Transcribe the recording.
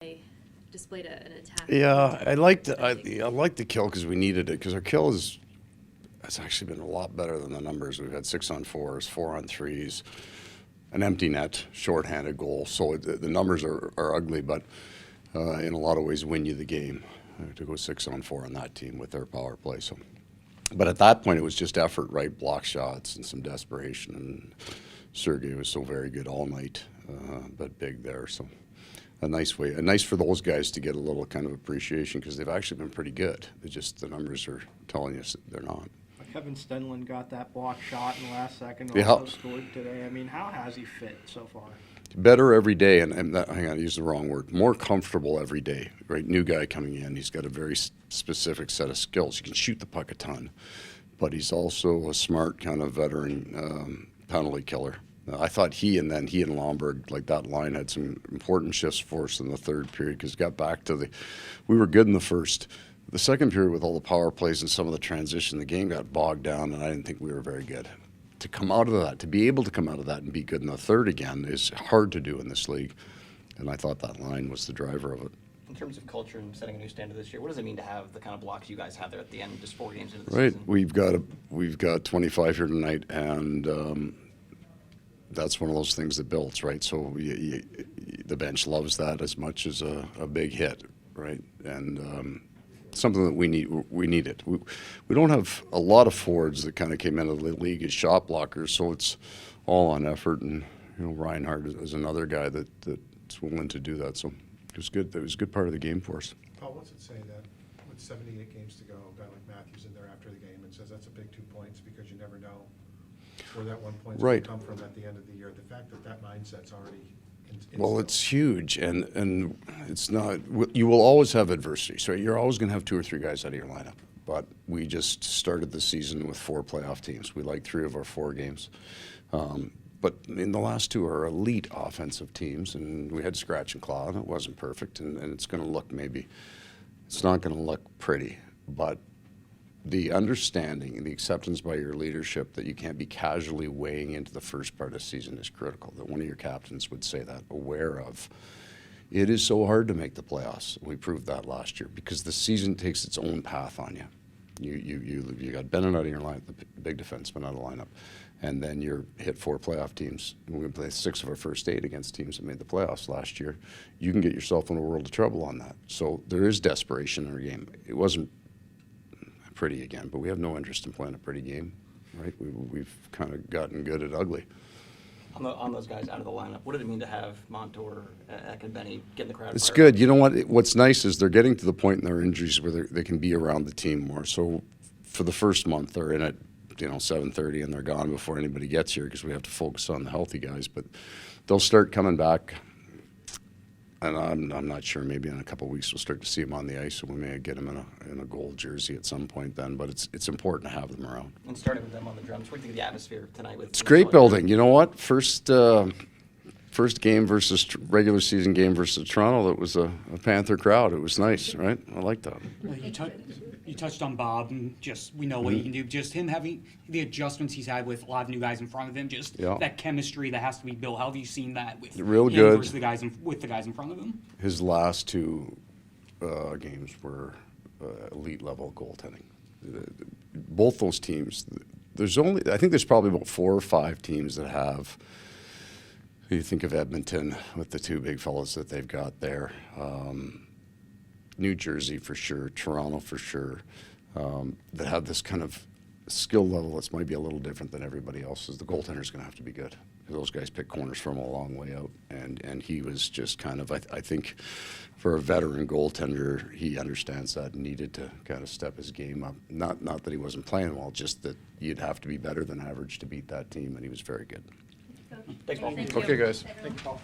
They displayed an attack. Yeah, I liked the kill because we needed it, because our kill has actually been a lot better than the numbers. We've had 6-on-4s, 4-on-3s, an empty net, shorthanded goal. So the numbers are ugly, but in a lot of ways win you the game to go 6-on-4 on that team with their power play. So, but at that point it was just effort, right? Block shots and some desperation. And Sergei was so very good all night, but big there. So nice for those guys to get a little kind of appreciation, because they've actually been pretty good. It's just the numbers are telling us they're not. Kevin Stenlund got that block shot in the last second. Yeah. Also scored today. I mean, how has he fit so far? Better every day, and that, hang on, I used the wrong word. More comfortable every day, right? New guy coming in. He's got a very specific set of skills. He can shoot the puck a ton, but he's also a smart kind of veteran penalty killer. I thought he and Lomberg, like that line, had some important shifts for us in the third period, because got back to we were good in the first. The second period, with all the power plays and some of the transition, the game got bogged down, and I didn't think we were very good. To come out of that, to be able to come out of that and be good in the third again is hard to do in this league, and I thought that line was the driver of it. In terms of culture and setting a new standard this year, what does it mean to have the kind of blocks you guys have there at the end, just 4 games into the season? Right, we've got 25 here tonight, and that's one of those things that builds, right? So the bench loves that as much as a big hit, right? And something that we need it. We don't have a lot of forwards that kind of came into the league as shot blockers, so it's all on effort. And Reinhardt is another guy that's willing to do that. So it was good. It was a good part of the game for us. Paul, what's it say that with 78 games to go, a guy like Matthews in there after the game and says that's a big 2 points, because you never know where that 1 point's going to come from at the end of the year. The fact that mindset's already well, it's huge, and it's not. You will always have adversity, so you're always going to have 2 or 3 guys out of your lineup. But we just started the season with 4 playoff teams. We like 3 of our 4 games, but in the last 2 are elite offensive teams, and we had scratch and claw, and it wasn't perfect, and it's going to look it's not going to look pretty, but the understanding and the acceptance by your leadership that you can't be casually weighing into the first part of the season is critical. That one of your captains would say that, aware of. It is so hard to make the playoffs. We proved that last year, because the season takes its own path on you. You got Bennett out of your lineup, the big defenseman out of lineup, and then you're hit 4 playoff teams. We played 6 of our first 8 against teams that made the playoffs last year. You can get yourself in a world of trouble on that. So there is desperation in our game. It wasn't pretty again, but we have no interest in playing a pretty game, right? We've kind of gotten good at ugly. On those guys out of the lineup, what did it mean to have Montour, Eck, and Benny get in the crowd? It's good. You know what? What's nice is they're getting to the point in their injuries where they can be around the team more. So for the first month, they're in at 7:30, and they're gone before anybody gets here, because we have to focus on the healthy guys. But they'll start coming back. And I'm not sure, maybe in a couple of weeks we'll start to see him on the ice, and we may get him in a gold jersey at some point then. But it's important to have them around. And starting with them on the drums, what do you think of the atmosphere tonight? It's great building. You know what? First game versus regular season game versus Toronto, that was a Panther crowd. It was nice, right? I like that. Well, you touched on Bob, and just we know what he can do. Just him having the adjustments he's had with a lot of new guys in front of him, just that chemistry that has to be built. How have you seen that with real him good versus the guys in front of him? His last 2 games were elite level goaltending. Both those teams. I think there's probably about 4 or 5 teams that have. You think of Edmonton with the 2 big fellas that they've got there. New Jersey for sure, Toronto for sure, that have this kind of skill level that's might be a little different than everybody else's. The goaltender's going to have to be good. Those guys pick corners from a long way out, and he was just kind of, I think, for a veteran goaltender, he understands that and needed to kind of step his game up. Not that he wasn't playing well, just that you'd have to be better than average to beat that team, and he was very good. Thanks, Paul. Thank you. Okay, guys. Thank you, Paul.